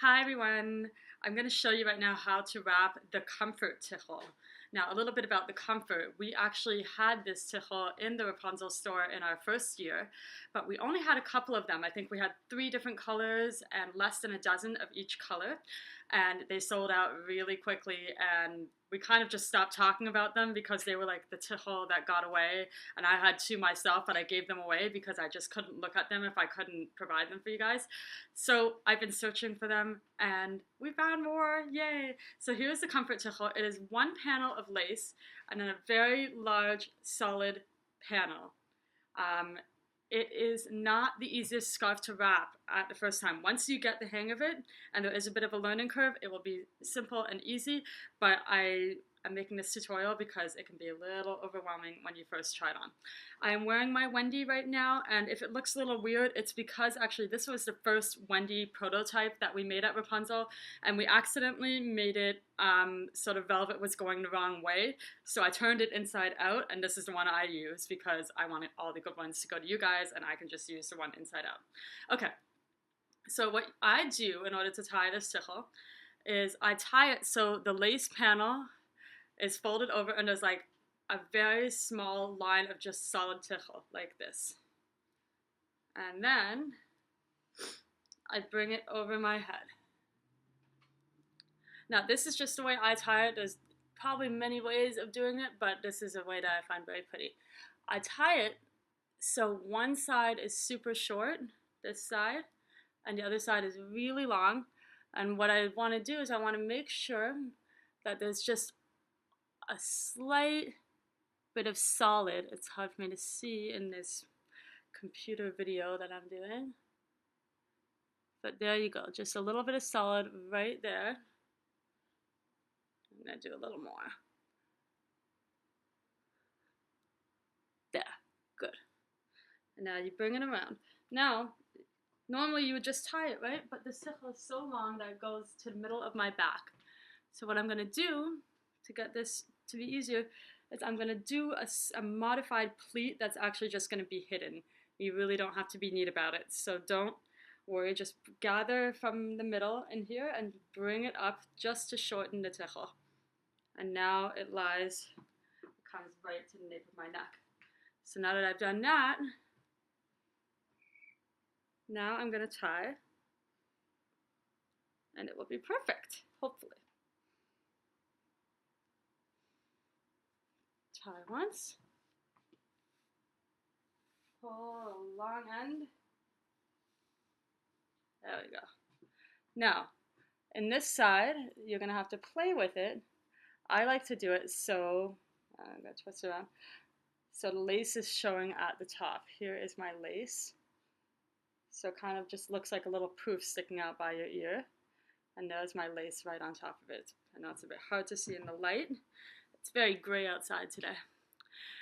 Hi everyone, I'm going to show you right now how to wrap the comfort tichel. Now a little bit about the comfort. We actually had this tichel in the Wrapunzel store in our first year, but we only had a couple of them. I think we had 3 different colors and less than a dozen of each color, and they sold out really quickly, and we kind of just stopped talking about them because they were like the tichel that got away, and I had 2 myself, but I gave them away because I just couldn't look at them if I couldn't provide them for you guys. So I've been searching for them and we found more, yay! So here's the comfort tichel. It is 1 panel of lace and then a very large solid panel. It is not the easiest scarf to wrap at the first time. Once you get the hang of it, and there is a bit of a learning curve, it will be simple and easy, but I'm making this tutorial because it can be a little overwhelming when you first try it on. I am wearing my Wendy right now, and if it looks a little weird, it's because actually this was the first Wendy prototype that we made at Wrapunzel, and we accidentally made it so the velvet was going the wrong way. So I turned it inside out, and this is the one I use because I wanted all the good ones to go to you guys, and I can just use the one inside out. Okay, so what I do in order to tie this tichel is I tie it so the lace panel is folded over and there's like a very small line of just solid tichel like this. And then I bring it over my head. Now this is just the way I tie it. There's probably many ways of doing it, but this is a way that I find very pretty. I tie it so one side is super short, this side, and the other side is really long. And what I want to do is I want to make sure that there's just a slight bit of solid. It's hard for me to see in this computer video that I'm doing. But there you go, just a little bit of solid right there. I'm going to do a little more. There, good. And now you bring it around. Now, normally you would just tie it, right? But the tichel is so long that it goes to the middle of my back. So what I'm going to do to get this to be easier is I'm going to do a modified pleat that's actually just going to be hidden. You really don't have to be neat about it. So don't worry, just gather from the middle in here and bring it up just to shorten the tichel. And now it comes right to the nape of my neck. So now that I've done that, now I'm going to tie, and it will be perfect, hopefully. Tie once, pull a long end, there we go. Now, in this side, you're going to have to play with it. I like to do it so, I'm going to twist it around, so the lace is showing at the top. Here is my lace. So it kind of just looks like a little poof sticking out by your ear. And there's my lace right on top of it. I know it's a bit hard to see in the light. It's very gray outside today.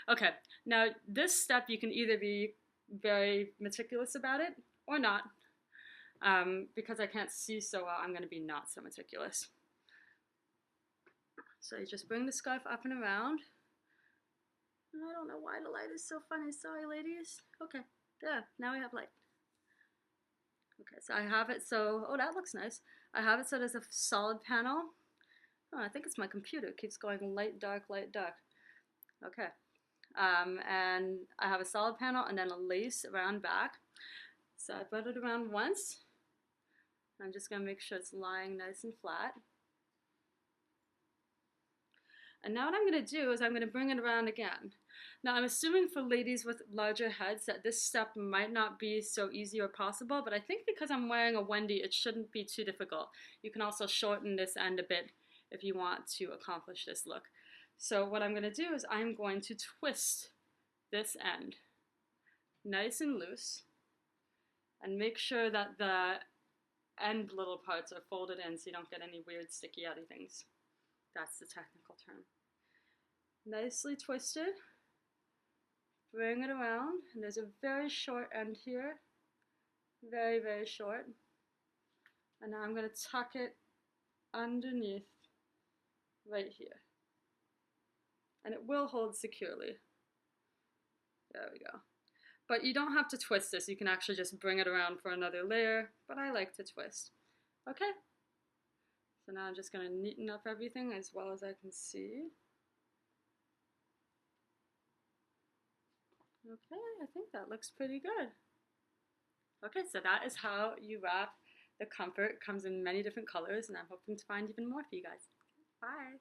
Okay, now this step you can either be very meticulous about it or not. Because I can't see so well, I'm going to be not so meticulous. So you just bring the scarf up and around. And I don't know why the light is so funny. Sorry, ladies. Okay, there. Now we have light. Okay, so I have it so, oh, that looks nice. I have it so there's a solid panel. Oh, I think it's my computer. It keeps going light, dark, light, dark. Okay. And I have a solid panel and then a lace around back. So I brought it around once. I'm just going to make sure it's lying nice and flat. And now what I'm going to do is I'm going to bring it around again. Now I'm assuming for ladies with larger heads that this step might not be so easy or possible, but I think because I'm wearing a Wendy, it shouldn't be too difficult. You can also shorten this end a bit if you want to accomplish this look. So what I'm going to do is I'm going to twist this end nice and loose and make sure that the end little parts are folded in so you don't get any weird sticky outy things. That's the technical term. Nicely twisted. Bring it around, and there's a very short end here. Very, very short. And now I'm going to tuck it underneath right here. And it will hold securely. There we go. But you don't have to twist this. You can actually just bring it around for another layer, but I like to twist. Okay, so now I'm just going to neaten up everything as well as I can see. Okay, I think that looks pretty good. Okay, so that is how you wrap the comfort. It comes in many different colors, and I'm hoping to find even more for you guys. Bye!